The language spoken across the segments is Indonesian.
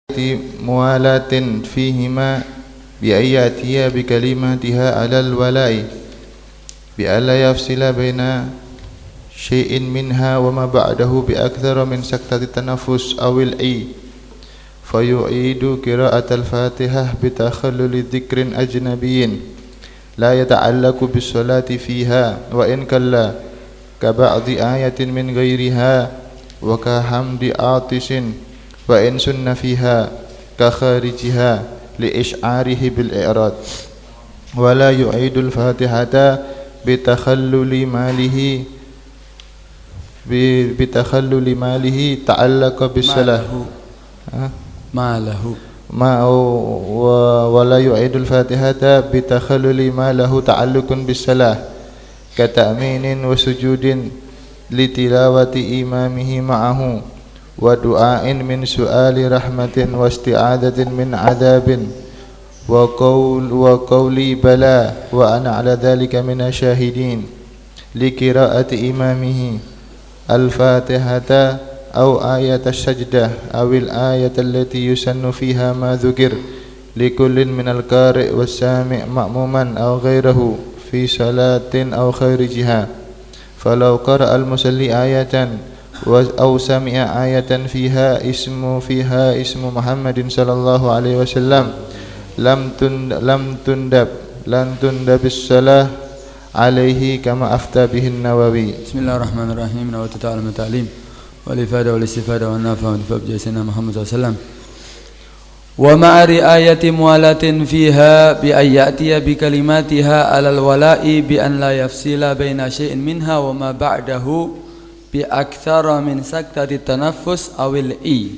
موالاة فيهما بأن يأتي بكلماتها على الولاء بألا يفصل بين شيء منها وما بعده بأكثر من سكتة التنفس أو العي فيعيد قراءة الفاتحة بتخلل ذكر أجنبي لا يتعلق بالصلاة فيها وإن كلا كبعض آية من غيرها وكحمد عاطس وإن سن فيها كخارجها لإشعاره بالإعراض ولا يعيد الفاتحة بتخلل ماله تعلق بالصلاة ولا يعيد الفاتحة بتخلل ما له تعلق بالصلاة كتأمين وسجود لتلاوة إمامه معه ودعاء من سؤال رحمة واستعاذة من عذاب وقولي بلى وأنا على ذلك من الشاهدين لقراءة إمامه الفاتحة أو آية السجدة أو الآية التي يسن فيها ما ذكر لكل من القارئ والسامع مأموما أو غيره في صلاة أو خارجها فلو قرأ المصلي آية أو سمع آية فيها اسم محمد صلى الله عليه وسلم لم تندب الصلاة عليه كما أفتى به النووي. بسم الله الرحمن الرحيم. نويت تعلم التعليم والإفادة والاستفادة والنفع والانتفاع بجسنا محمد صلى الله عليه وسلم ومع رعاية موالاة فيها بأن يأتي بكلماتها على الولاء بأن لا يفصل بين شيء منها وما بعده بأكثر من سكتة التنفس أو الإي.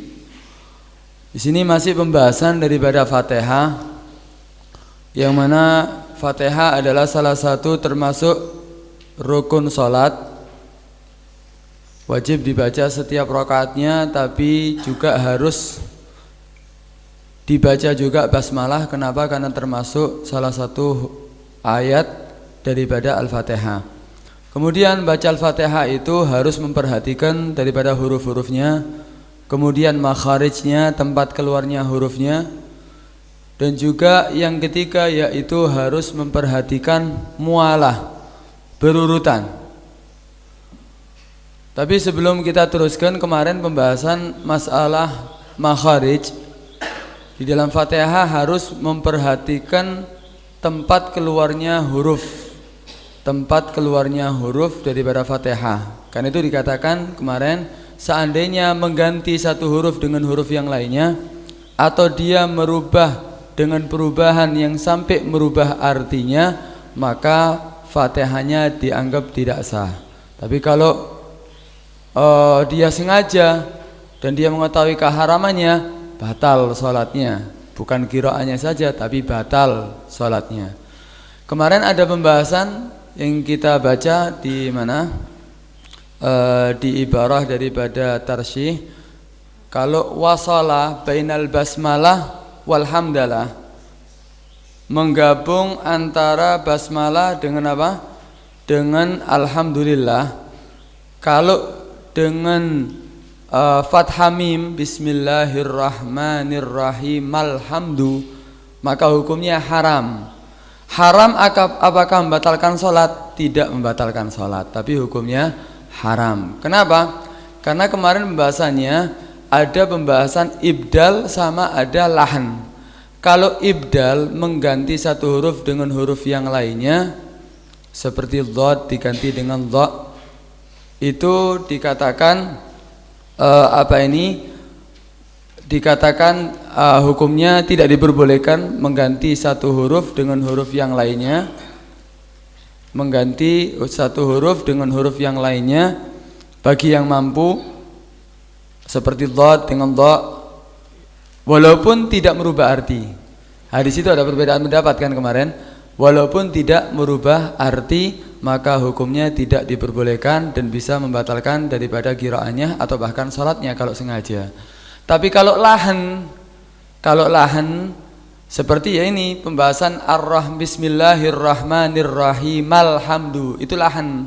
Di sini masih pembahasan daripada Fatihah, yang mana Fatihah adalah salah satu termasuk rukun salat, wajib dibaca setiap rakaatnya, tapi juga harus dibaca juga basmalah. Kenapa? Karena termasuk salah satu ayat daripada Al-Fatihah. Kemudian baca Al-Fatihah itu harus memperhatikan daripada huruf-hurufnya, kemudian makharijnya, tempat keluarnya hurufnya, dan juga yang ketiga yaitu harus memperhatikan mualah, berurutan. Tapi sebelum kita teruskan kemarin pembahasan masalah makharij, di dalam Fatihah harus memperhatikan tempat keluarnya huruf daripada Fatihah. Karena itu dikatakan kemarin, seandainya mengganti satu huruf dengan huruf yang lainnya, atau dia merubah dengan perubahan yang sampai merubah artinya, maka Fatihahnya dianggap tidak sah. Tapi kalau dia sengaja dan dia mengetahui keharamannya, batal sholatnya. Bukan qiraatnya saja, tapi batal sholatnya. Kemarin ada pembahasan yang kita baca di mana? Di ibarah daripada tarsyih, kalau wasala bainal basmalah walhamdalah, menggabung antara basmalah dengan apa? Dengan alhamdulillah. Kalau dengan fathah mim bismillahirrahmanirrahim alhamdu, maka hukumnya haram. Haram apakah membatalkan sholat? Tidak membatalkan sholat, tapi hukumnya haram. Kenapa? Karena kemarin pembahasannya ada pembahasan ibdal sama ada lahan. Kalau ibdal mengganti satu huruf dengan huruf yang lainnya, seperti dhad diganti dengan dha, itu dikatakan dikatakan hukumnya tidak diperbolehkan mengganti satu huruf dengan huruf yang lainnya, mengganti satu huruf dengan huruf yang lainnya bagi yang mampu, seperti dhad dengan dha, walaupun tidak merubah arti. Di situ ada perbedaan pendapat kan kemarin. Walaupun tidak merubah arti, maka hukumnya tidak diperbolehkan dan bisa membatalkan daripada qiraatnya atau bahkan salatnya kalau sengaja. Tapi kalau lahan seperti ya ini pembahasan bismillahirrahmanirrahim alhamdu, itu lahan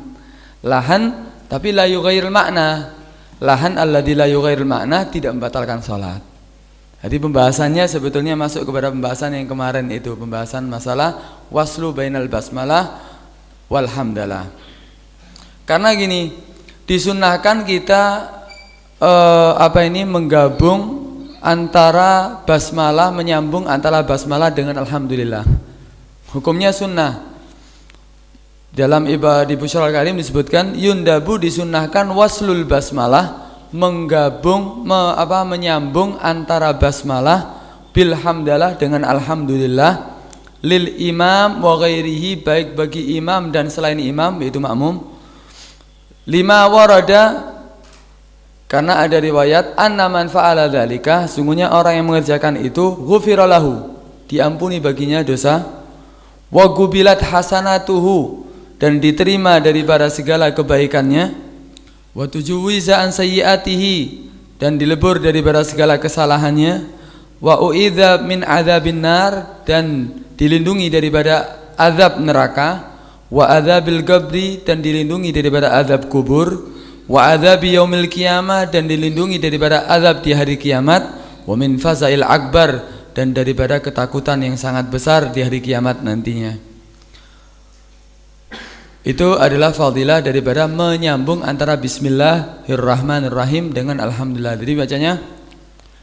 tapi la yughayyirul makna. Lahan alladzi la yughayyirul makna tidak membatalkan salat. Jadi pembahasannya sebetulnya masuk kepada pembahasan yang kemarin itu, pembahasan masalah waslu bainal basmalah wal hamdalah. Karena gini, disunnahkan kita menggabung antara basmalah, menyambung antara basmalah dengan alhamdulillah. Hukumnya sunnah. Dalam ibadah di Busyral Karim disebutkan yundabu, disunnahkan waslul basmalah, menggabung menyambung antara basmalah bil hamdalah dengan alhamdulillah, lil imam wa ghairihi, baik bagi imam dan selain imam yaitu makmum. Lima warada, karena ada riwayat anna man fa'ala dzalika, sungguhnya orang yang mengerjakan itu ghufira lahu, diampuni baginya dosa, wa gubilat hasanatuhu, dan diterima daripada segala kebaikannya, wa tujuwiza an sayyiatihi, dan dilebur daripada segala kesalahannya, wa uidza min adzabin nar, dan dilindungi daripada azab neraka, wa adzabil qabri, dan dilindungi daripada azab kubur, wa adzabi yaumil qiyamah, dan dilindungi daripada azab di hari kiamat, wa min fazail akbar, dan daripada ketakutan yang sangat besar di hari kiamat nantinya. Itu adalah fadilah daripada menyambung antara bismillahirrahmanirrahim dengan alhamdulillah. Jadi bacanya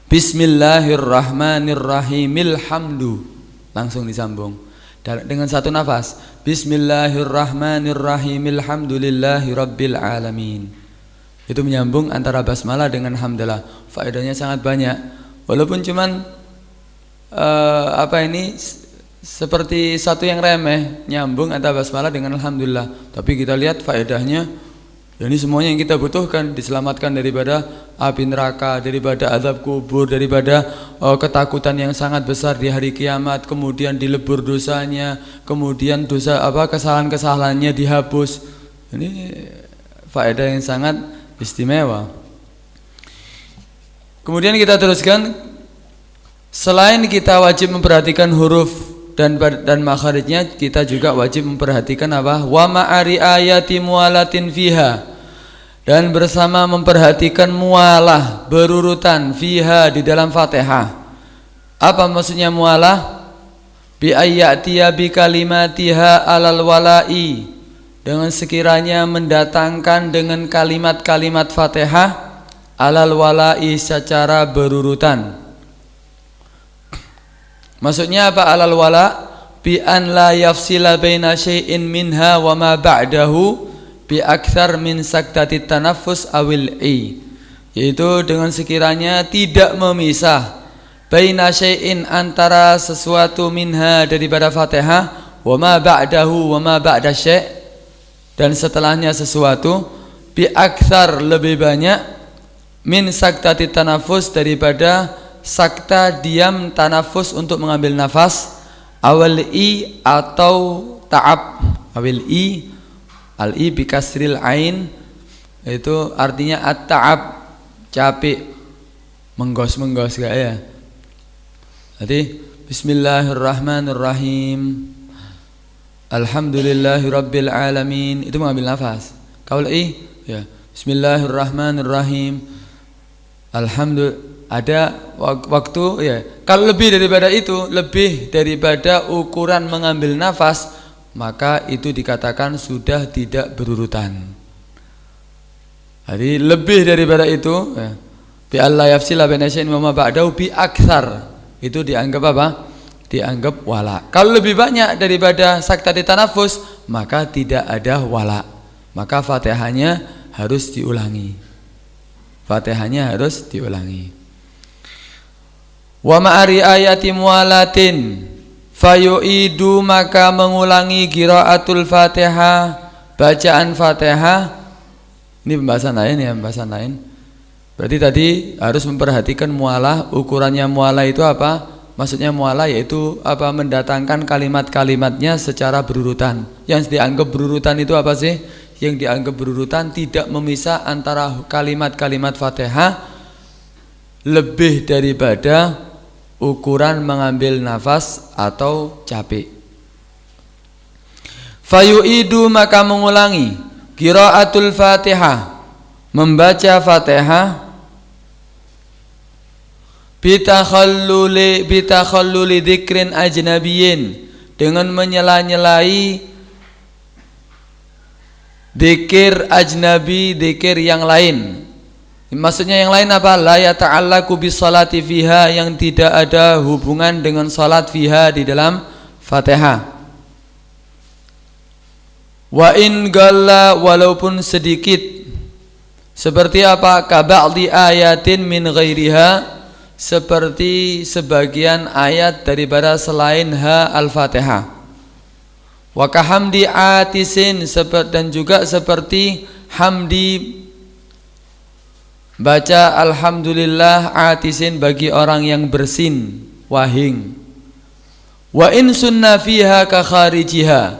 bismillahirrahmanirrahimil hamdu, langsung disambung dengan satu nafas. Bismillahirrahmanirrahimil hamdulillahi rabbil alamin. Itu menyambung antara basmalah dengan hamdalah. Faedahnya sangat banyak. Walaupun cuman seperti satu yang remeh, nyambung antara basmalah dengan alhamdulillah, tapi kita lihat faedahnya. Ini semuanya yang kita butuhkan, diselamatkan daripada api neraka, daripada azab kubur, daripada ketakutan yang sangat besar di hari kiamat, kemudian dilebur dosanya, kemudian kesalahan-kesalahannya dihapus. Ini faedah yang sangat istimewa. Kemudian kita teruskan, selain kita wajib memperhatikan huruf dan makharijnya, kita juga wajib memperhatikan wa ma'ari ayati mualatin fiha, dan bersama memperhatikan mualah, berurutan, fiha, di dalam Fatihah. Apa maksudnya mualah? Bi ayyatiya bi kalimatiha alal wala'i, dengan sekiranya mendatangkan dengan kalimat-kalimat Fatihah alal wala'i, secara berurutan. Maksudnya apa alal wala? Bi an la yafsila baina syai'in minha wa ma ba'dahu bi akthar min saktati tanaffus awil yaitu dengan sekiranya tidak memisah baina syai'in, antara sesuatu minha, daripada Fatihah, wa ma ba'dahu, wa ma ba'da syai', dan setelahnya sesuatu, bi akthar, lebih banyak, min saktati tanaffus, daripada sakta diam tanafus untuk mengambil nafas, awal atau ta'ab. Awil al bi kasril ain, itu artinya at-ta'ab, capek, menggos-menggos gak ya. Jadi bismillahirrahmanirrahim, alhamdulillahirabbil alamin, itu mengambil nafas. Kaul ya, bismillahirrahmanirrahim, alhamdulillah. Ada waktu ya. Kalau lebih daripada itu, lebih daripada ukuran mengambil nafas, maka itu dikatakan sudah tidak berurutan. Jadi lebih daripada itu ya, bi alla yafsila baina syai'in wa ma ba'dahu bi aktsar, itu dianggap apa? Dianggap wala. Kalau lebih banyak daripada saktati tanafus, maka tidak ada wala. Maka Fatihahnya harus diulangi. Fatihahnya harus diulangi. Wa ma'ari ayati mualatin fayu'idu, maka mengulangi qiraatul Fatihah, bacaan Fatihah. Ini pembahasan lain ya, pembahasan lain. Berarti tadi harus memperhatikan mualah. Ukurannya mualah itu apa? Maksudnya mualah yaitu mendatangkan kalimat-kalimatnya secara berurutan. Yang dianggap berurutan itu apa sih? Yang dianggap berurutan tidak memisah antara kalimat-kalimat Fatihah lebih daripada ukuran mengambil nafas atau capek. Fayu'idu, maka mengulangi qiraatul Fatihah, membaca Fatihah, bitakhalluli dzikrin ajnabiyyin, dengan menyela-nyelai dzikir ajnabi, dzikir yang lain. Maksudnya yang lain apa? La yata'allaqu bisolati fiha, yang tidak ada hubungan dengan salat fiha, di dalam Fatihah. Wa in galla, walaupun sedikit. Seperti apa? Ka ba'di ayatin min ghairiha, seperti sebagian ayat daripada selain Al-Fatihah. Wa kahamdi atisin, dan juga seperti hamdi, baca alhamdulillah atisin, bagi orang yang bersin, wahing. Wa in sunna fiha ka kharijiha,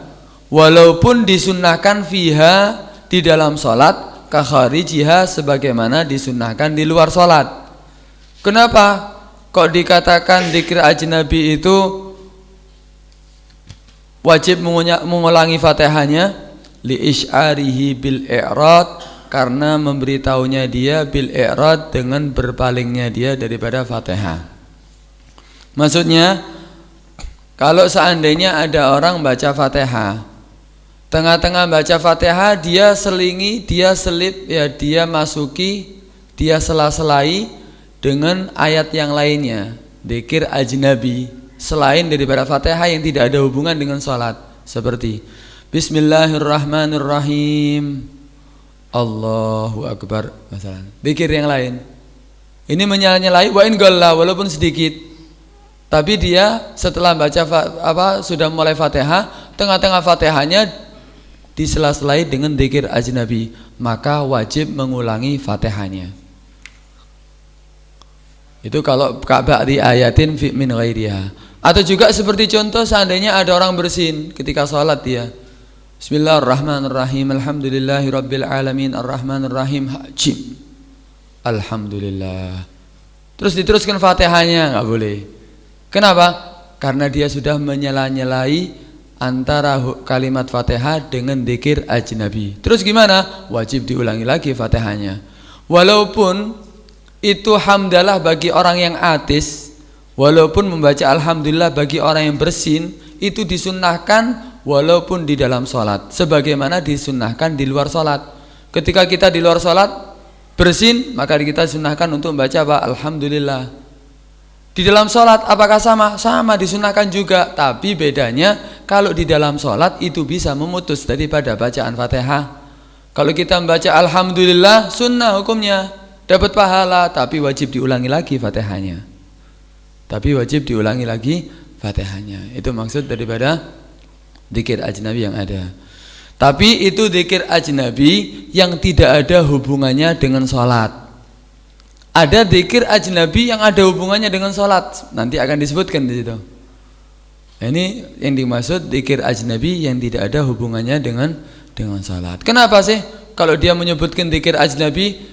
walaupun disunnahkan fiha, di dalam salat, ka kharijiha, sebagaimana disunnahkan di luar salat. Kenapa kok dikatakan dzikir ajnabi itu wajib mengulangi Fatihahnya? Li isy'arihi bil i'rad, karena memberitahunya dia bil i'rad, dengan berpalingnya dia daripada Fatihah. Maksudnya, kalau seandainya ada orang baca Fatihah, tengah-tengah baca Fatihah dia selingi, dia selip, ya dia masuki, dia sela-selai dengan ayat yang lainnya, dzikir ajnabi selain daripada Fatihah yang tidak ada hubungan dengan salat, seperti Bismillahirrahmanirrahim, Allahu Akbar, masalah dzikir yang lain. Ini menyala-nyalai wa in galla, walaupun sedikit. Tapi dia setelah baca sudah mulai Fatihah, tengah-tengah Fatihahnya disela-selai dengan dzikir ajnabi, maka wajib mengulangi Fatihahnya. Itu kalau ba'di ayatin fi min ghairiha. Atau juga seperti contoh, seandainya ada orang bersin ketika sholat, dia Bismillahirrahmanirrahim, alhamdulillahirabbil alamin, arrahmanirrahim, hajim, alhamdulillah, terus diteruskan Fatihahnya, nggak boleh. Kenapa? Karena dia sudah menyela-nyelai antara kalimat Fatihah dengan dzikir ajnabi. Terus gimana? Wajib diulangi lagi Fatihahnya. Walaupun itu hamdalah bagi orang yang atis, walaupun membaca alhamdulillah bagi orang yang bersin, itu disunnahkan walaupun di dalam sholat, sebagaimana disunnahkan di luar sholat. Ketika kita di luar sholat bersin, maka kita sunnahkan untuk membaca apa? Alhamdulillah. Di dalam sholat apakah sama? Sama, disunnahkan juga. Tapi bedanya, kalau di dalam sholat itu bisa memutus daripada bacaan Fatihah. Kalau kita membaca alhamdulillah, sunnah hukumnya, dapat pahala, tapi wajib diulangi lagi Fatihahnya. Itu maksud daripada dzikir ajnabi yang ada. Tapi itu dzikir ajnabi yang tidak ada hubungannya dengan sholat. Ada dzikir ajnabi yang ada hubungannya dengan sholat, nanti akan disebutkan di situ. Ini yang dimaksud dzikir ajnabi yang tidak ada hubungannya dengan sholat. Kenapa sih kalau dia menyebutkan dzikir ajnabi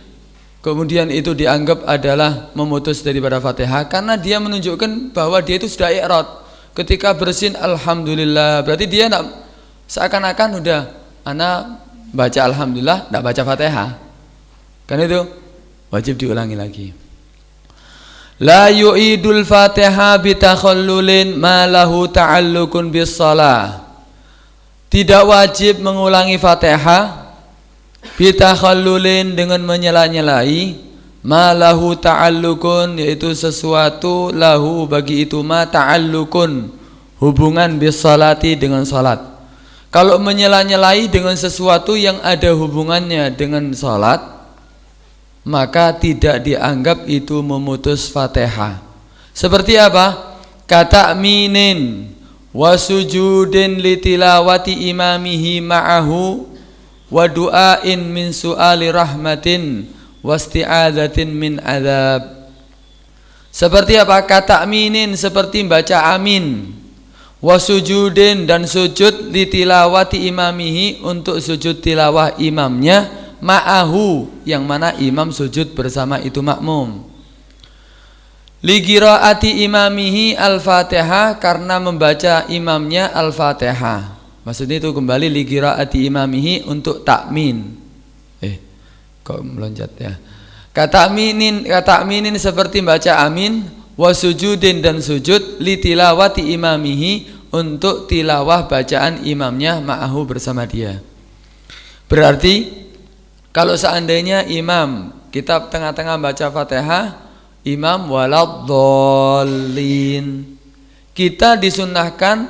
kemudian itu dianggap adalah memutus daripada Fatihah? Karena dia menunjukkan bahwa dia itu sudah i'rad. Ketika bersin alhamdulillah, berarti dia tidak, seakan-akan udah ana baca alhamdulillah, tidak baca Fatihah. Kan itu wajib diulangi lagi. La yu'idul Fatihah bitakhallulin ma lahu ta'alluqun bis shalah. Tidak wajib mengulangi Fatihah bitakhallulin, dengan menyela-nyelai ma lahu ta'alluqun, yaitu sesuatu lahu bagi itu ma ta'alluqun, hubungan bis salati, dengan salat. Kalau menyela-nyelai dengan sesuatu yang ada hubungannya dengan salat, maka tidak dianggap itu memutus Fatihah. Seperti apa? Kata'minin wa sujudin litilawati imamihi ma'ahu wa du'ain min su'ali rahmatin wasti'adzatin min adzab. Seperti apa? Kata'minin, seperti baca amin. Wasujudin, dan sujud li tilawati imamihi, untuk sujud tilawah imamnya, ma'ahu, yang mana imam sujud bersama itu makmum. Li qiraati imamihi al-Fatihah, karena membaca imamnya al-Fatihah. Maksudnya itu kembali li qiraati imamihi untuk takmin. Kok meloncat ya? Kata'minin seperti baca amin, wasujudin dan sujud li tilawati imamihi untuk tilawah bacaan imamnya ma'ahu bersama dia. Berarti kalau seandainya imam kita tengah-tengah baca Fatihah, imam waladdallin, kita disunnahkan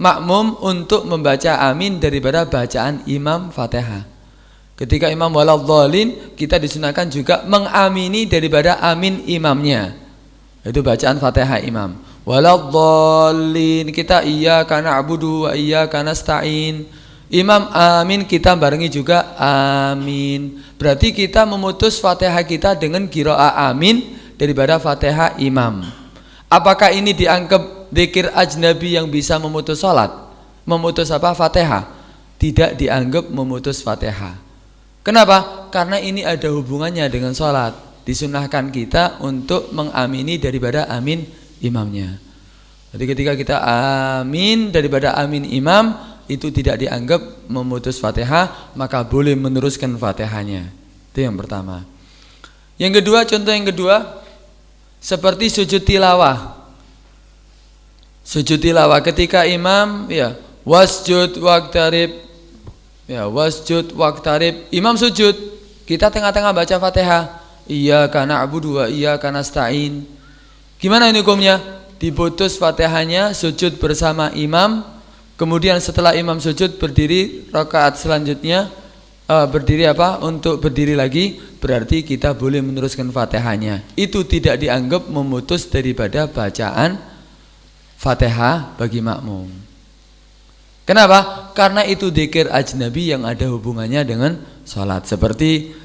makmum untuk membaca amin daripada bacaan imam Fatihah. Ketika imam waladdallin, kita disunahkan juga mengamini daripada amin imamnya. Itu bacaan Fatihah imam. Waladdallin, kita iyyaka na'budu wa iyyaka nasta'in. Imam amin, kita barengi juga amin. Berarti kita memutus Fatihah kita dengan qiraah amin daripada Fatihah imam. Apakah ini dianggap dzikir ajnabi yang bisa memutus salat? Memutus apa? Fatihah. Tidak dianggap memutus Fatihah. Kenapa? Karena ini ada hubungannya dengan sholat. Disunahkan kita untuk mengamini daripada amin imamnya. Jadi ketika kita amin daripada amin imam, itu tidak dianggap memutus Fatihah, maka boleh meneruskan Fatihahnya. Itu yang pertama. Yang kedua, contoh yang kedua, seperti sujud tilawah. Sujud tilawah ketika imam ya wasjud waqtarib, ya wasjud waqtarib, imam sujud, kita tengah-tengah baca Fatihah, iyyaka na'budu wa iyyaka nasta'in. Gimana ini hukumnya? Diputus Fatihahnya, sujud bersama imam, kemudian setelah imam sujud berdiri rakaat selanjutnya, berdiri apa? Untuk berdiri lagi, berarti kita boleh meneruskan Fatihahnya. Itu tidak dianggap memutus daripada bacaan Fatihah bagi makmum. Kenapa? Karena itu dzikir ajnabi yang ada hubungannya dengan salat. Seperti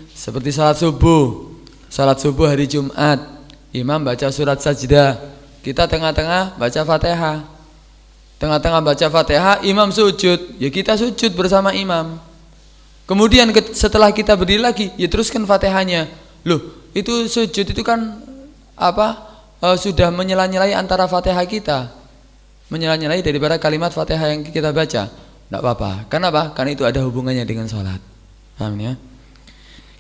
salat subuh. Salat subuh hari Jumat, imam baca surat sajdah, kita tengah-tengah baca Fatihah. Tengah-tengah baca Fatihah, imam sujud, ya kita sujud bersama imam. Kemudian setelah kita berdiri lagi, ya teruskan Fatihahnya. Loh, itu sujud itu kan sudah menyela-nyelai antara Fatihah kita. Menyela-nyelai daripada kalimat Fatihah yang kita baca. Tidak apa-apa. Kenapa? Karena itu ada hubungannya dengan sholat. Paham ya?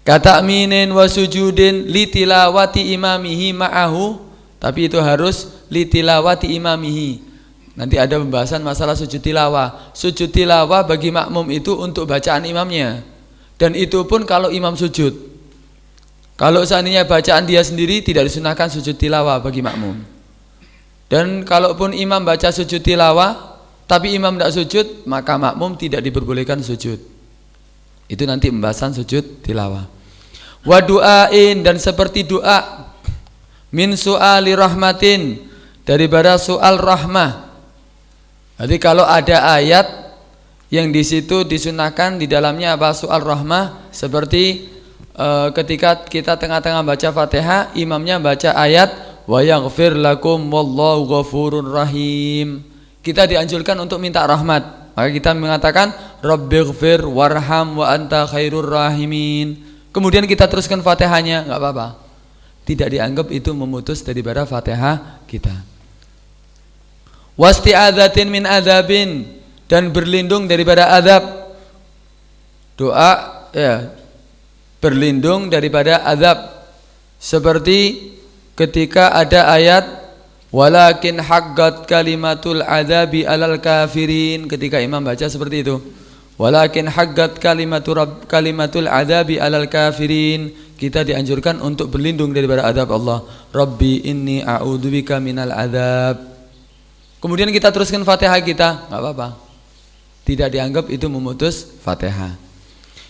Kata aminin wa sujudin li tilawati imamihi ma'ahu, tapi itu harus li tilawati imamihi. Nanti ada pembahasan masalah sujud tilawah. Sujud tilawah bagi makmum itu untuk bacaan imamnya. Dan itu pun kalau imam sujud. Kalau seandainya bacaan dia sendiri, tidak disunahkan sujud tilawah bagi makmum. Dan kalaupun imam baca sujud tilawah tapi imam tidak sujud, maka makmum tidak diperbolehkan sujud. Itu nanti pembahasan sujud tilawah. Wa du'ain, dan seperti doa min su'ali rahmatin, daripada soal rahmah. Jadi kalau ada ayat yang di situ disunahkan di dalamnya apa? Soal rahmah, seperti ketika kita tengah-tengah baca Fatihah, imamnya baca ayat wa yaghfir lakum wallahu ghafurur rahim. Kita dianjurkan untuk minta rahmat. Maka kita mengatakan rabbighfir warham wa anta khairur rahimin. Kemudian kita teruskan Fatihahnya, enggak apa-apa. Tidak dianggap itu memutus daripada Fatihah kita. Wasti'adzatin min adzabin, dan berlindung daripada azab. Doa ya, berlindung daripada azab. Seperti ketika ada ayat walakin haqqat kalimatul adzabi alal kafirin, ketika imam baca seperti itu, walakin haqqat kalimatul adzabi alal kafirin, kita dianjurkan untuk berlindung daripada azab Allah. Rabbi inni a'udzubika minal adzab. Kemudian kita teruskan Fatihah kita, enggak apa-apa. Tidak dianggap itu memutus Fatihah.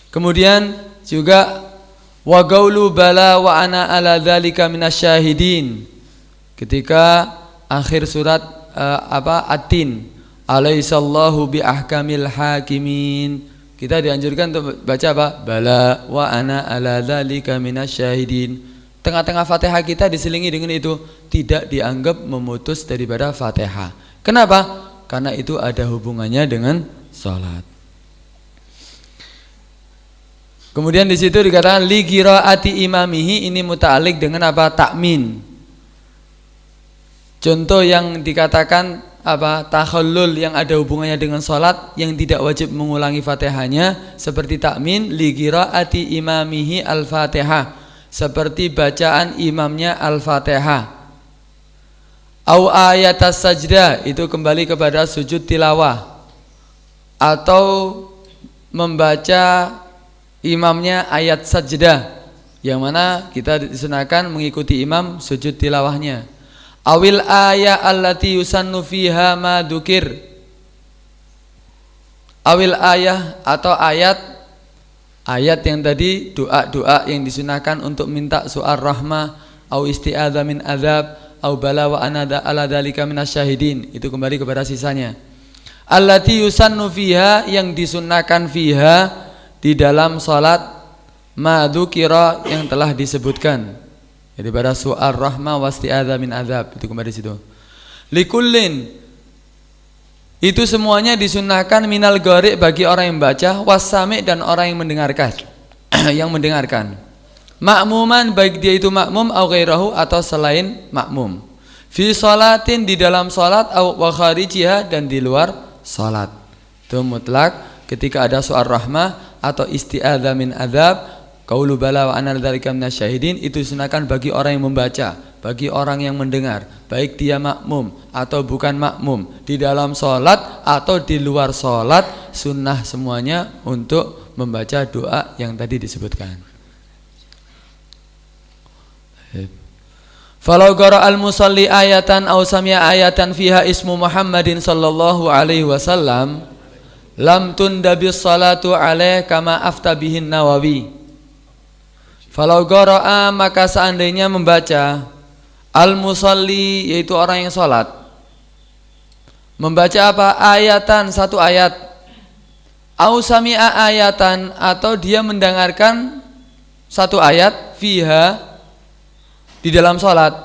Kemudian juga wa gaulu bala wa ana ala dzalika minasyahidin, ketika akhir surat At-Tin, alaihissallahu bi ahkamil hakimin, kita dianjurkan untuk baca apa? Bala wa ana ala dzalika minasyahidin. Tengah-tengah Fatihah kita diselingi dengan itu, tidak dianggap memutus daripada Fatihah. Kenapa? Karena itu ada hubungannya dengan salat. Kemudian di situ dikatakan li qiraati imamihi, ini muta'alliq dengan apa? Takmin. Contoh yang dikatakan apa? Takhallul, yang ada hubungannya dengan salat, yang tidak wajib mengulangi Fatihahnya, seperti takmin li qiraati imamihi al-Fatihah, seperti bacaan imamnya Al-Fatihah. Au ayatas sajdah, itu kembali kepada sujud tilawah, atau membaca imamnya ayat sajdah, yang mana kita disunahkan mengikuti imam sujud tilawahnya. Awil ayat allati yusannu fiha ma dzukir, awil ayat atau ayat yang tadi, doa-doa yang disunahkan untuk minta su'ar rahmah, au isti'adzah min azab, au bala wa anada ala dzalika minasyahidin, itu kembali kepada sisanya. Allati yusannu fiha, yang disunahkan fiha di dalam salat, ma dzukira, yang telah disebutkan, jadi pada su'ar rahmah wa isti'adzah min azab, itu kembali situ. Likullin, itu semuanya disunahkan minal gharik, bagi orang yang membaca, wasami, dan orang yang mendengarkan yang mendengarkan. Makmuman, baik dia itu makmum, au ghairahu, atau selain makmum. Fi sholatin, di dalam salat, au wa kharijiha, dan di luar salat. Itu mutlak ketika ada su'ar rahmah atau isti'adzah min azab, qaulu bala wa ana dzalika minasyahidin, itu disunahkan bagi orang yang membaca, bagi orang yang mendengar, baik dia makmum atau bukan makmum, di dalam sholat atau di luar sholat, sunnah semuanya untuk membaca doa yang tadi disebutkan. Falau qara al-musalli ayatan aw sami'a ayatan fiha ismu Muhammadin sallallahu alaihi wasallam lam tundabis salatu alaih kama afta bihin Nawawi. Falau qara'a, maka seandainya membaca, al-musalli, yaitu orang yang sholat, membaca apa? Ayatan, satu ayat, au sami'a ayatan, atau dia mendengarkan satu ayat, fiha, di dalam sholat,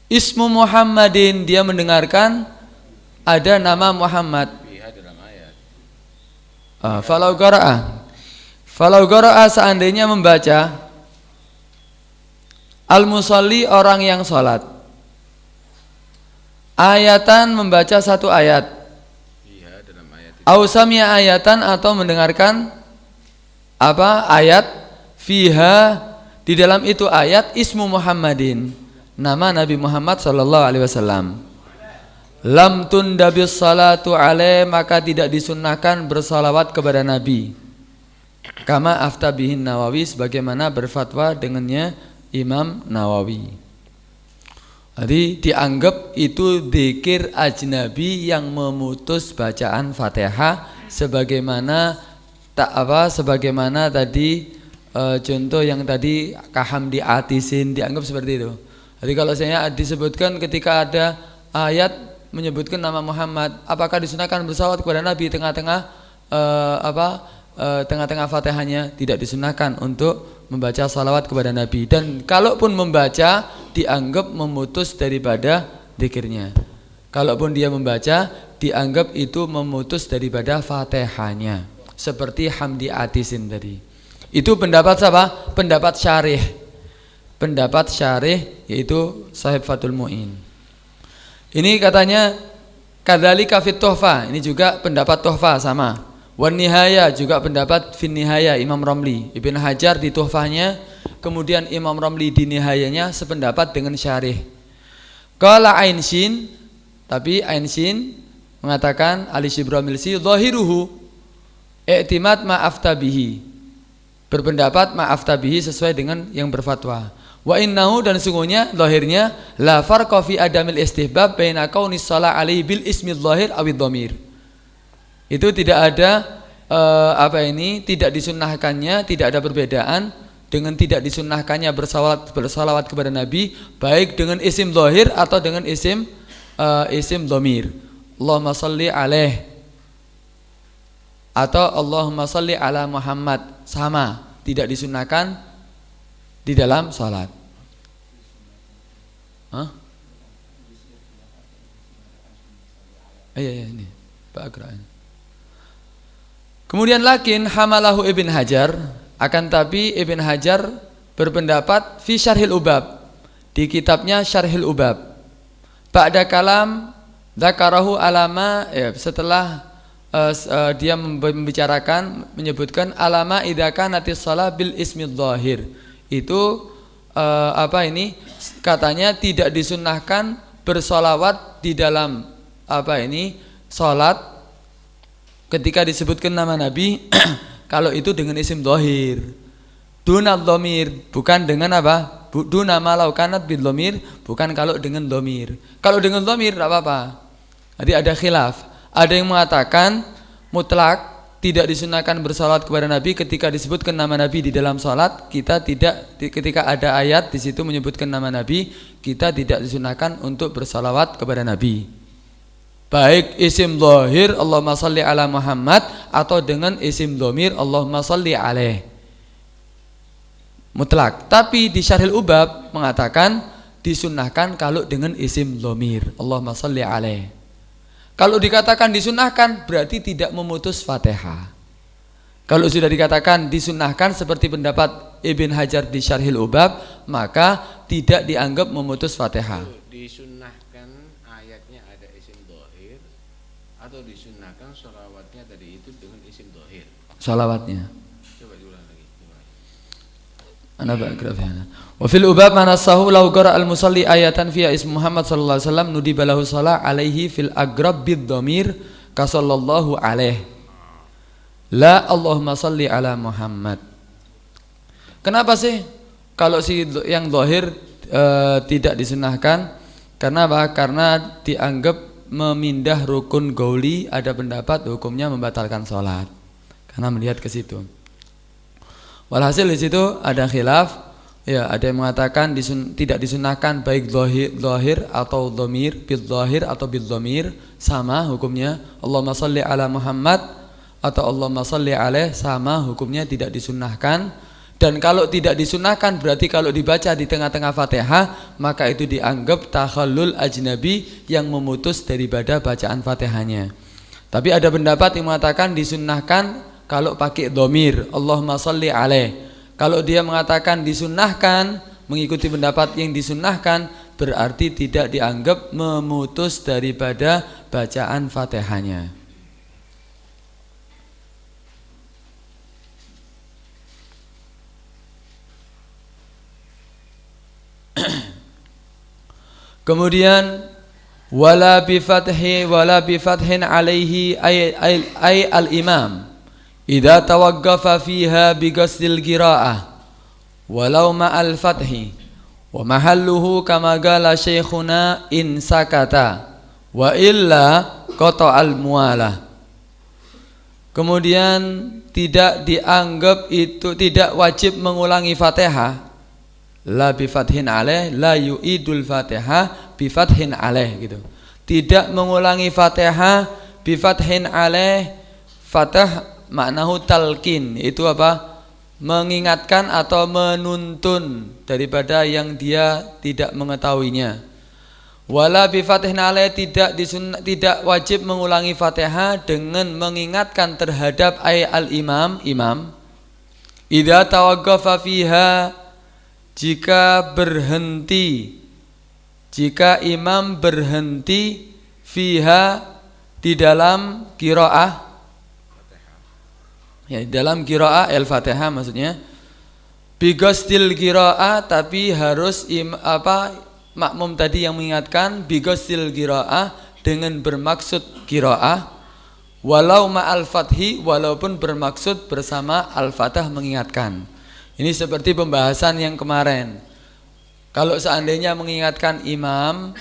ismu Muhammadin, dia mendengarkan ada nama Muhammad. Falau qara'a, seandainya membaca, al-musalli, orang yang sholat, ayatan, membaca satu ayat, au sami'a ayatan, atau mendengarkan apa? Ayat, fiha, di dalam itu ayat, ismu Muhammadin, nama Nabi Muhammad sallallahu alaihi wasallam, lam tundabis salatu alaih, maka tidak disunnahkan bersalawat kepada Nabi, kama afta bihin Nawawi, sebagaimana berfatwa dengannya Imam Nawawi. Jadi dianggap itu dzikir ajnabi yang memutus bacaan Fatihah, sebagaimana sebagaimana tadi contoh yang tadi kahamdi atisin, dianggap seperti itu. Jadi kalau saya disebutkan ketika ada ayat menyebutkan nama Muhammad, apakah disunahkan bersalawat kepada Nabi tengah-tengah tengah-tengah Fatihahnya? Tidak disunahkan untuk membaca salawat kepada Nabi, dan kalaupun membaca dianggap memutus daripada zikirnya. Kalaupun dia membaca dianggap itu memutus daripada Fatihahnya, seperti hamdi atisin tadi. Itu pendapat siapa? Pendapat syarih. Pendapat syarih yaitu Sahib Fathul Mu'in. Ini katanya kadzalika fit tuhfah, ini juga pendapat tuhfah sama. Wan nihaya, juga pendapat fin nihaya Imam Ramli. Ibn Hajar di tuhfahnya, kemudian Imam Ramli di nihayanya sependapat dengan syarih. Qala Ain Shin, tapi Ain Shin mengatakan Ali Shibra Milsi zahiruhu i'timad ma afta bihi, berpendapat ma'af tabihi, sesuai dengan yang berfatwa. Wa innahu, dan sungguhnya zahirnya, la farqa fi adamil istihbab baina kaunis shalah alaihi bil ismi zahir awid dhamir. Itu tidak ada tidak disunahkannya, tidak ada perbedaan dengan tidak disunahkannya bersalawat kepada Nabi, baik dengan isim zahir atau dengan isim dhamir. Allahumma shalli alaih atau Allahumma shalli ala Muhammad, sama, tidak disunahkan di dalam salat. Iya ini Pak Agrain. Kemudian lakin hamalahu Ibn Hajar, akan tapi Ibn Hajar berpendapat fi Syarhil Ubab, di kitabnya Syarhil Ubab, ba'da kalam dzakarahu alama, setelah dia membicarakan, menyebutkan alama idza kanatis shalah bil ismi dzahir. Itu katanya tidak disunnahkan bersolawat di dalam sholat ketika disebutkan nama Nabi kalau itu dengan isim dhahir dunal dhamir, bukan dengan apa? Duna malau kanat bil dhamir, bukan kalau dengan dhamir. Kalau dengan dhamir tidak apa-apa. Jadi ada khilaf. Ada yang mengatakan mutlak tidak disunahkan bersolawat kepada Nabi ketika disebutkan nama Nabi di dalam sholat. Kita tidak, ketika ada ayat di situ menyebutkan nama Nabi, kita tidak disunahkan untuk bersolawat kepada Nabi. Baik isim dhahir Allahumma salli ala Muhammad atau dengan isim dhamir Allahumma salli alaih. Mutlak. Tapi di Syarhil Ubab mengatakan disunahkan kalau dengan isim dhamir Allahumma salli alaih. Kalau dikatakan disunahkan berarti tidak memutus Fatihah. Kalau sudah dikatakan disunahkan seperti pendapat Ibn Hajar di Syarhil Ubab, maka tidak dianggap memutus Fatihah. Disunahkan ayatnya ada isim dhahir atau disunahkan sholawatnya tadi itu dengan isim dhahir. Sholawatnya. Coba diulang lagi. Ana ba'grafana. Wa fil ubab manasahu law qara al musalli ayatan fiha ismu Muhammad sallallahu alaihi wasallam nudiba lahu shalah alaihi fil agrab bid dhamir ka sallallahu alaihi. La Allahumma salli ala Muhammad. Kenapa sih kalau si yang zahir tidak disunahkan? Karena apa? Karena dianggap memindah rukun gauli, ada pendapat hukumnya membatalkan sholat. Karena melihat ke situ. Walhasil di situ ada khilaf. Ya, ada yang mengatakan tidak disunahkan baik zahir atau dhamir, bil zahir atau bil dhamir sama hukumnya. Allahumma shalli ala Muhammad atau Allahumma shalli alaih sama hukumnya, tidak disunahkan. Dan kalau tidak disunahkan berarti kalau dibaca di tengah-tengah Fatihah maka itu dianggap takhallul ajnabi yang memutus daripada bacaan Fatihahnya. Tapi ada pendapat yang mengatakan disunahkan kalau pakai dhamir Allahumma shalli alaih. Kalau dia mengatakan disunahkan, mengikuti pendapat yang disunahkan, berarti tidak dianggap memutus daripada bacaan Fatihahnya. Kemudian wala bi fathin alaihi ay al-imam idza tawaqqafa fiha bi qasdil qiraah walau ma'al fathi wa mahalluhu kama qala syekhuna in sakata wa illa qata'al mualah. Kemudian tidak dianggap itu, tidak wajib mengulangi Fatihah. La bi fathin alaih la yu'idul Fatihah bi fathin alaih gitu. Tidak mengulangi Fatihah bi fathin alaih. Fatah maknahu talqin, itu apa? Mengingatkan atau menuntun daripada yang dia tidak mengetahuinya. Wala bi fathin alaih, tidak wajib mengulangi Fatihah dengan mengingatkan terhadap al-imam, imam. Idza tawaqqafa fiha, jika imam berhenti fiha di dalam qiraah, ya dalam qiraah al-Fatihah maksudnya, bigostil qiraah, tapi harus makmum tadi yang mengingatkan bigostil qiraah dengan bermaksud qiraah, walau ma'al fathi, walaupun bermaksud bersama al-Fatah mengingatkan. Ini seperti pembahasan yang kemarin. Kalau seandainya mengingatkan imam,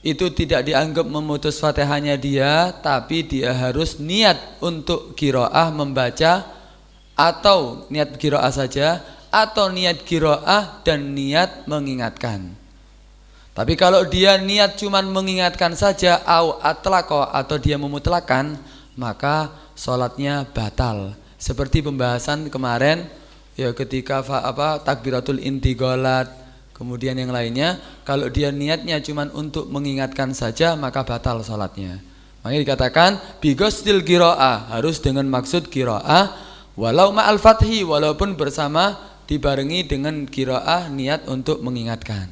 itu tidak dianggap memutus Fatihahnya dia, tapi dia harus niat untuk qiraah membaca, atau niat qiraah saja, atau niat qiraah dan niat mengingatkan. Tapi kalau dia niat cuman mengingatkan saja, atau dia memutlakan, maka sholatnya batal. Seperti pembahasan kemarin, ya ketika takbiratul intiqalat, kemudian yang lainnya, kalau dia niatnya cuma untuk mengingatkan saja maka batal salatnya. Makanya dikatakan bigostil qiraah, harus dengan maksud qiraah, walau ma'al fathi, walaupun bersama dibarengi dengan qiraah niat untuk mengingatkan.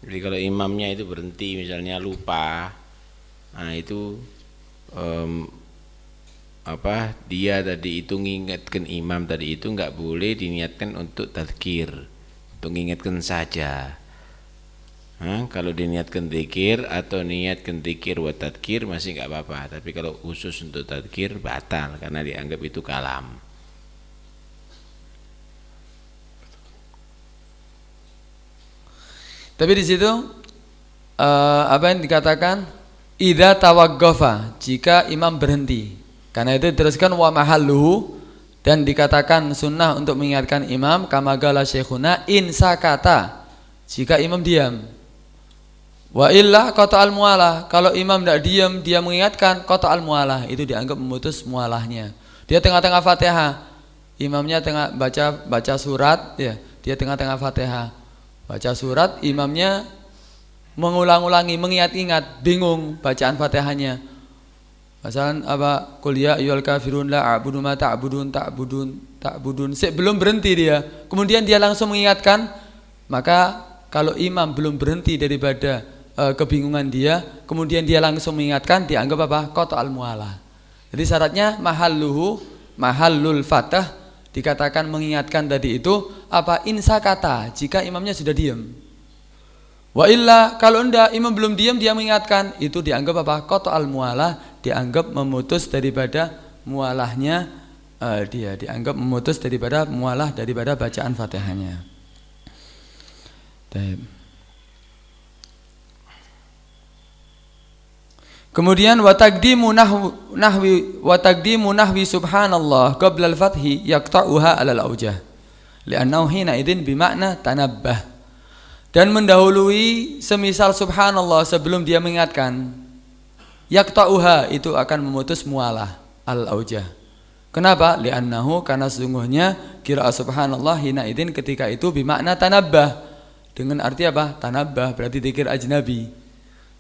Jadi kalau imamnya itu berhenti misalnya lupa, nah itu dia tadi itu mengingatkan imam tadi itu nggak boleh diniatkan untuk tadzkir, untuk mengingatkan saja. Kalau diniatkan dzikir atau niatkan dzikir wa tadkir masih nggak apa-apa, tapi kalau khusus untuk tadkir batal karena dianggap itu kalam. Tapi di situ apa yang dikatakan idza tawaqqafa, jika imam berhenti. Karena itu diteruskan wa mahalluhu, dan dikatakan sunnah untuk mengingatkan imam kama qala syekhuna in sakata, jika imam diam. Wa illa qata al mualah, kalau imam tidak diam dia mengingatkan qata al mualah, itu dianggap memutus mualahnya. Dia tengah-tengah Fatihah, imamnya tengah baca surat ya, dia tengah-tengah Fatihah baca surat, imamnya mengulang-ulangi, mengingat-ingat, bingung bacaan Fatihahnya. Masalan apa? Qul ya ayyuhal kafirun la a'budu ma ta'budun. Sebelum berhenti dia, kemudian dia langsung mengingatkan, maka kalau imam belum berhenti daripada kebingungan dia, kemudian dia langsung mengingatkan, dianggap apa? Qata al mualah. Jadi syaratnya mahallul fatah, dikatakan mengingatkan tadi itu apa? Insa kata, jika imamnya sudah diam. Wa illa, kalau enggak, imam belum diam dia mengingatkan, itu dianggap apa? Qata al mualah, dianggap memutus daripada mualahnya, dia dianggap memutus daripada mualah daripada bacaan Fatihahnya. Kemudian wa taqdimu nahwi subhanallah qabla al-fathi yaqta'uha 'ala al-aujah li'annahu hina idzin bimakna tanabbah, dan mendahului semisal subhanallah sebelum dia mengingatkan, yaqta'uha itu akan memutus mualah al-aujah. Kenapa? Li'annahu, karena sesungguhnya qira'ah subhanallah hina idzin ketika itu bimakna tanabbah, dengan arti apa? Tanabbah berarti dzikir ajnabi.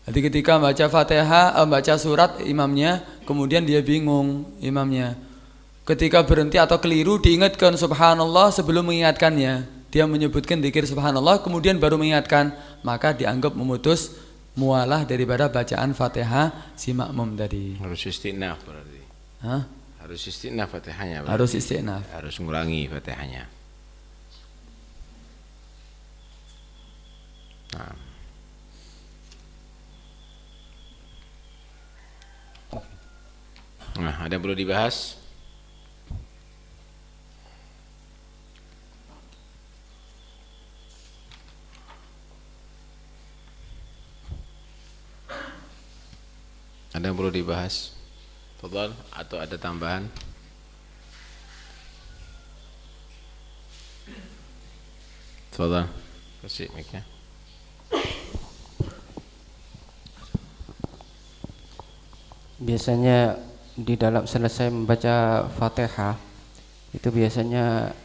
Jadi ketika baca Fatihah, baca surat imamnya, kemudian dia bingung imamnya. Ketika berhenti atau keliru diingatkan subhanallah sebelum mengingatkannya. Dia menyebutkan dzikir subhanallah kemudian baru mengingatkan, maka dianggap memutus mualah daripada bacaan Fatihah si makmum tadi. Harus istinaf berarti. Hah? Harus istinaf Fatihahnya berarti. Harus istinaf. Harus ngulangi Fatihahnya. Nah, ada yang perlu dibahas? Ada yang perlu dibahas? Tafadhal, atau ada tambahan? Tafadhal, kasih mic-nya. Biasanya di dalam selesai membaca Fatihah itu biasanya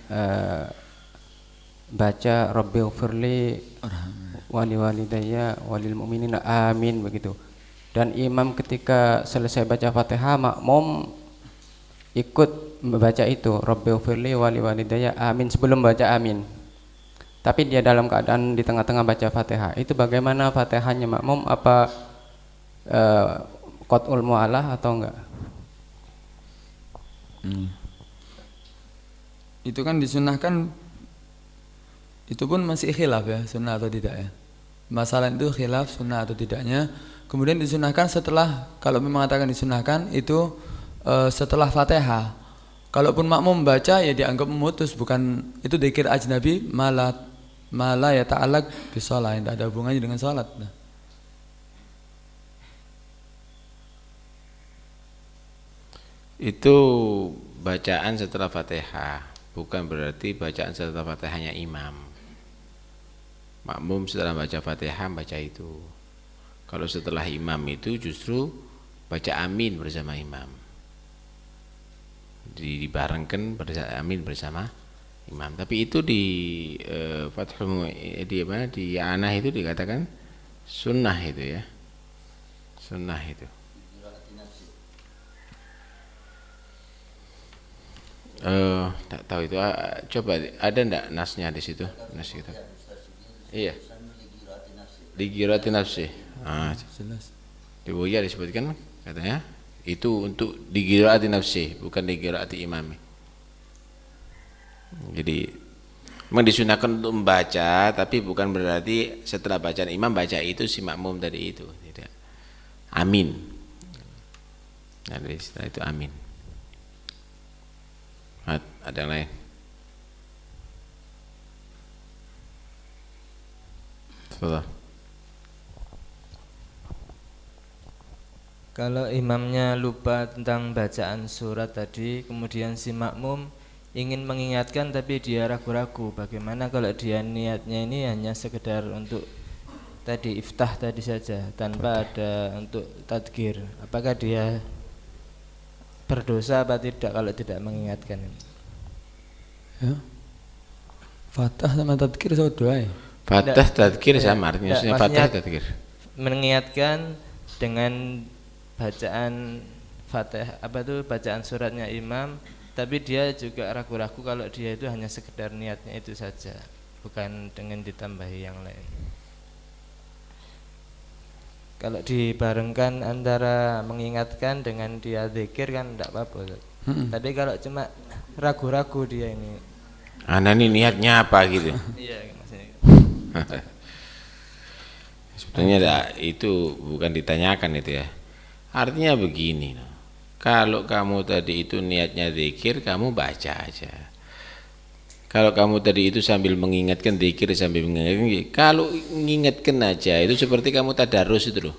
baca Rabbighfirli wali walidayya walil mu'minina amin begitu. Dan imam ketika selesai baca Fatihah, makmum ikut membaca itu Rabbighfirli wali walidayya amin sebelum baca amin. Tapi dia dalam keadaan di tengah-tengah baca Fatihah. Itu bagaimana Fatihahnya makmum, apa qat'ul mu'alah atau enggak? Itu kan disunahkan, itu pun masih khilaf ya, sunnah atau tidak ya. Masalah itu khilaf sunnah atau tidaknya. Kemudian disunahkan setelah, kalau memang mengatakan disunahkan itu setelah Fatihah. Kalaupun makmum baca ya dianggap memutus, bukan itu dzikir ajnabi malah ya ta'alaq bi shalah, tidak ada hubungannya dengan salat. Itu bacaan setelah Fatihah, bukan berarti bacaan setelah Fatihahnya imam. Makmum setelah baca Fatihah baca itu. Kalau setelah imam itu justru baca amin bersama imam. Dibarengkan amin bersama imam. Tapi itu di Fathul di Anah itu dikatakan sunnah itu ya. Sunnah itu. Tak tahu itu. Coba ada enggak nasnya di situ? Nas itu. Iya. Di qiraati nafsi. Jelas. Di Buya disebutkan katanya itu untuk di qiraati nafsi, bukan di qiraati imami. Jadi Memang disunahkan untuk membaca, tapi bukan berarti setelah bacaan imam baca itu si makmum tadi itu, tidak. Amin. Nah, dari setelah itu amin. Ada yang lain? Sudah. Kalau imamnya lupa tentang bacaan surat tadi, kemudian si makmum ingin mengingatkan tapi dia ragu-ragu, bagaimana kalau dia niatnya ini hanya sekedar untuk tadi iftah tadi saja tanpa ada untuk tadkir, apakah dia berdosa apa tidak kalau tidak mengingatkan? Ya. Fatah sama tadkir sama doa ya? Fatah tadkir sama artinya, fatah tadkir. Mengingatkan dengan bacaan Fatihah bacaan suratnya imam, tapi dia juga ragu-ragu kalau dia itu hanya sekedar niatnya itu saja, bukan dengan ditambahi yang lain. Kalau dibarengkan antara mengingatkan dengan dia zikir kan tidak apa-apa. Tapi kalau cuma ragu-ragu dia ini, ini niatnya apa gitu. iya maksudnya. Sebenarnya itu bukan ditanyakan itu ya. Artinya begini, kalau kamu tadi itu niatnya zikir, kamu baca aja. Kalau kamu tadi itu sambil mengingatkan zikir, sambil mengingatkan, kalau mengingatkan aja, itu seperti kamu tadarus itu loh.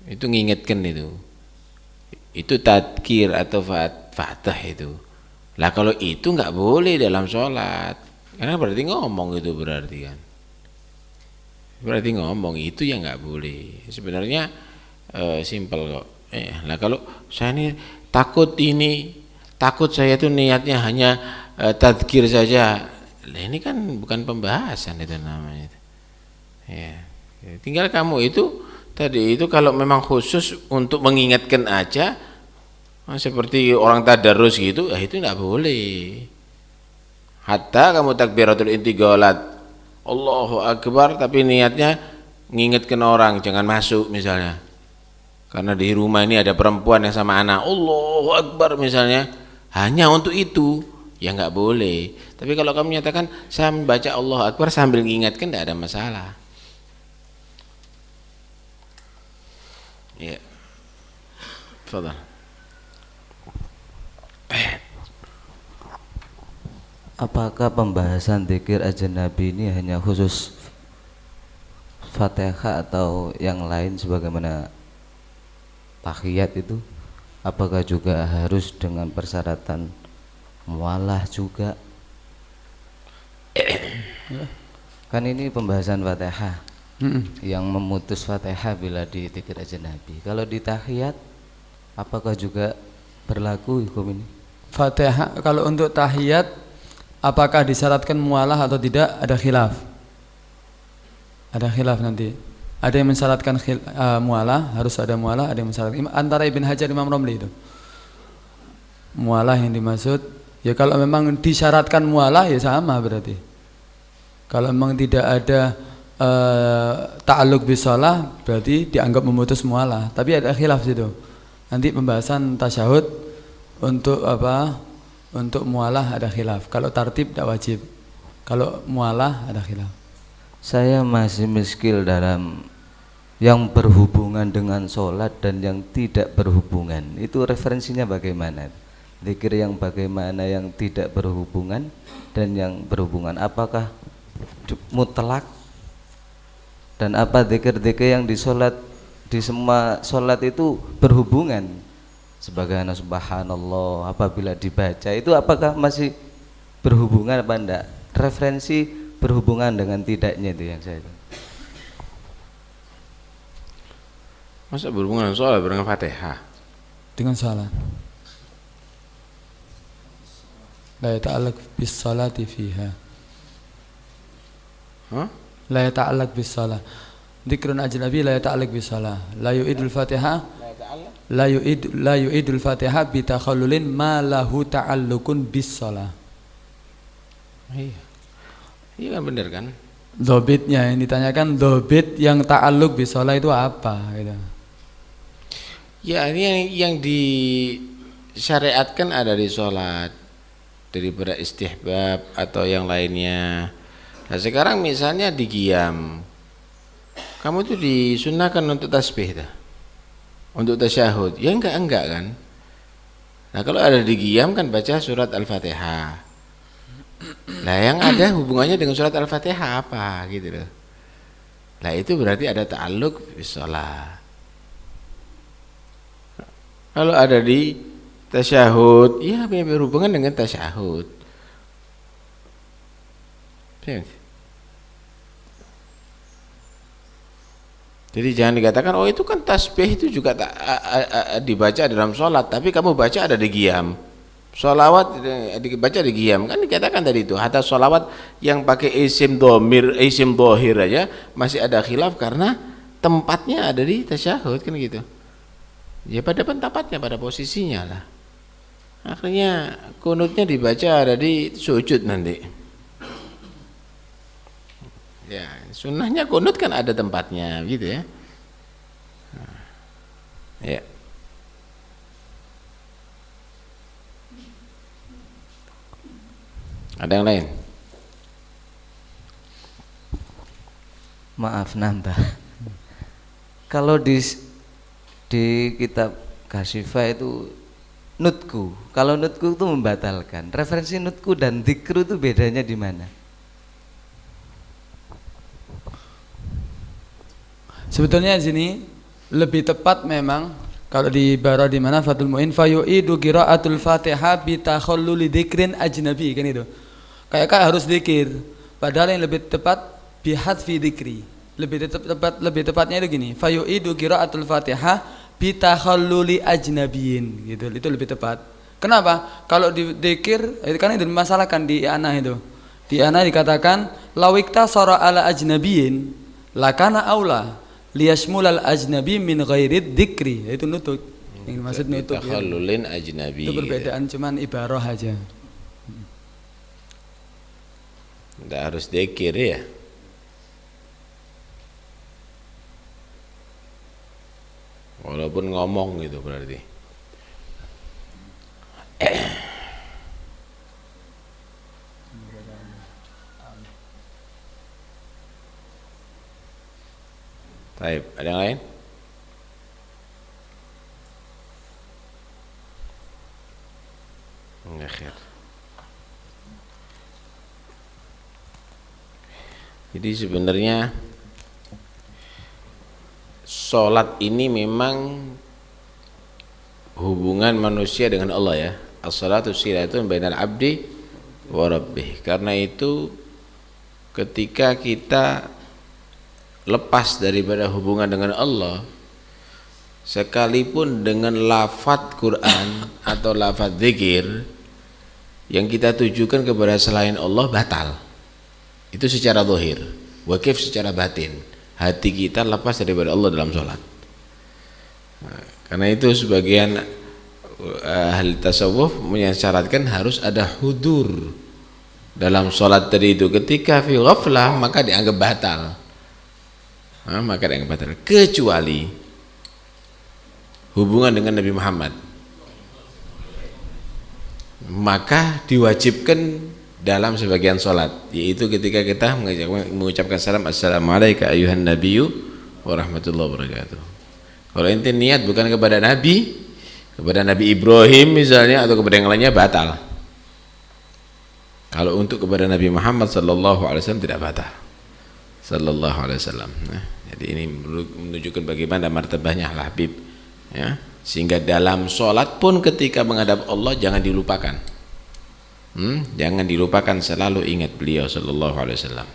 Itu mengingatkan itu tadkir atau fatah itu. Lah kalau itu nggak boleh dalam sholat, karena berarti ngomong itu berarti kan. Berarti ngomong itu yang nggak boleh. Sebenarnya simpel kok. Nah kalau saya ini takut saya tuh niatnya hanya tadzkir saja. Nah, ini kan bukan pembahasan itu namanya. Ya. Tinggal kamu itu tadi itu kalau memang khusus untuk mengingatkan aja, seperti orang tadarus gitu, ya itu enggak boleh. Hatta kamu takbiratul intiqalat, Allahu Akbar, tapi niatnya mengingatkan orang jangan masuk misalnya. Karena di rumah ini ada perempuan yang sama anak, Allahu Akbar misalnya, hanya untuk itu, ya nggak boleh. Tapi kalau kamu menyatakan saya membaca Allahu Akbar sambil mengingatkan, tidak ada masalah. Ya, fadhal. Apakah pembahasan dzikir ajnabi ini hanya khusus Fatihah atau yang lain sebagaimana tahiyat itu? Apakah juga harus dengan persyaratan mualah juga? Kan ini pembahasan Fatihah. Yang memutus Fatihah bila di dzikir ajnabi. Kalau di tahiyat apakah juga berlaku hukum ini? Fatihah kalau untuk tahiyat apakah disyaratkan mualah atau tidak, ada khilaf. Ada khilaf nanti. Ada yang mensyaratkan mualah, harus ada mualah, ada yang mensyaratkan antara Ibn Hajar Imam Romli itu. Mualah yang dimaksud ya kalau memang disyaratkan mualah ya sama berarti. Kalau memang tidak ada ta'alluq bis shalah berarti dianggap memutus mualah. Tapi ada khilaf situ. Nanti pembahasan tasyahud untuk apa? Untuk mualah ada khilaf. Kalau tartib tidak wajib. Kalau mualah ada khilaf. Saya masih miskil dalam yang berhubungan dengan sholat dan yang tidak berhubungan. Itu referensinya bagaimana? Zikir yang bagaimana, yang tidak berhubungan dan yang berhubungan. Apakah mutlak? Dan apa zikir-zikir yang di sholat, di semua sholat itu berhubungan? Sebagaimana subhanallah apabila dibaca itu apakah masih berhubungan apa enggak? Referensi berhubungan dengan tidaknya itu yang saya. Masa berhubungan dengan sholat dengan Fatihah? Dengan salat. La yata'allaq bis salati fiha. La yata'allaq bis salah. Dzikrun ajnabi la yata'allaq bis salah. La yu'idul Fatihah. La yu'idul Fatihah bi takhallulin ma lahu ta'alluqun bis salah. Iya. Iya kan benar kan? Dhobitnya yang ditanyakan, dhobit yang ta'alluq bis salah itu apa gitu. Ya ini yang disyariatkan ada di sholat. daripada istihbab atau yang lainnya. Nah sekarang misalnya di qiyam, kamu tuh disunahkan untuk tasbih dah, untuk tasyahud, ya enggak kan. Nah kalau ada di qiyam kan baca surat Al-Fatihah. Nah yang ada hubungannya dengan surat Al-Fatihah apa gitu loh. Nah itu berarti ada ta'alluq bis shalah. Kalau ada di tasyahud, ya berhubungan dengan tasyahud. Jadi jangan dikatakan oh itu kan tasbih itu juga dibaca dalam sholat, tapi kamu baca ada di qiyam. Sholawat dibaca di qiyam, kan dikatakan tadi itu hatta sholawat yang pakai isim dhamir, isim dhahir aja masih ada khilaf karena tempatnya ada di tasyahud kan gitu. Ya pada tempatnya, pada posisinya lah. Akhirnya kunutnya dibaca ada di sujud nanti. Ya, sunnahnya kunut kan ada tempatnya gitu ya. Ya. Ada yang lain? Maaf nambah. Kalau di kitab Kasifah itu nutku. Kalau nutku itu membatalkan. Referensi nutku dan dzikru itu bedanya di mana? Sebetulnya di sini lebih tepat memang kalau di Bara di mana Fathul Muin fayu'idu qiraatul Fatihah bi takhalluli dzikrin ajnabi kan itu. Kayak harus zikir. Padahal yang lebih tepat bi hadfi dzikri. Lebih tepatnya itu gini, fayu'idu qiraatul Fatihah bi takhalluli ajnabiyin gitu. Itu lebih tepat. Kenapa? Kalau di dzikir itu kan itu dimasalahkan di i'anah itu. Di i'anah dikatakan lawikta sara ala ajnabiyin lakana aula liyashmulal ajnabi min ghairi dzikri. Itu nutut. Yang dimaksud nutut takhallulin ajnabi. Itu perbedaan cuman ibarah aja. Tidak harus dzikir ya. Walaupun ngomong gitu berarti. Baik, ada yang lain? Enggak khair. Jadi sebenarnya sholat ini memang hubungan manusia dengan Allah ya. As-salatu silatun bainal abdi wa rabbih. Karena itu ketika kita lepas daripada hubungan dengan Allah, sekalipun dengan lafadz Quran atau lafadz zikir yang kita tujukan kepada selain Allah batal. Itu secara zahir. Wakif secara batin. Hati kita lepas daripada Allah dalam sholat. Nah, karena itu sebagian ahli tasawuf mensyaratkan harus ada hudur dalam sholat tadi itu. Ketika fi ghaflah maka dianggap batal. Nah, maka dianggap batal. Kecuali hubungan dengan Nabi Muhammad, maka diwajibkan dalam sebagian sholat, yaitu ketika kita mengucapkan salam assalamualaikum ayuhan nabiyyu wa rahmatullahi wabarakatuh. Kalau inti niat bukan kepada Nabi, kepada Nabi Ibrahim misalnya atau kepada yang lainnya batal. Kalau untuk kepada Nabi Muhammad sallallahu alaihi wasallam tidak batal. Sallallahu alaihi wasallam. Nah, jadi ini menunjukkan bagaimana martabahnya Habib ya. Sehingga dalam sholat pun ketika menghadap Allah jangan dilupakan. Jangan dilupakan, selalu ingat beliau sallallahu alaihi wasallam.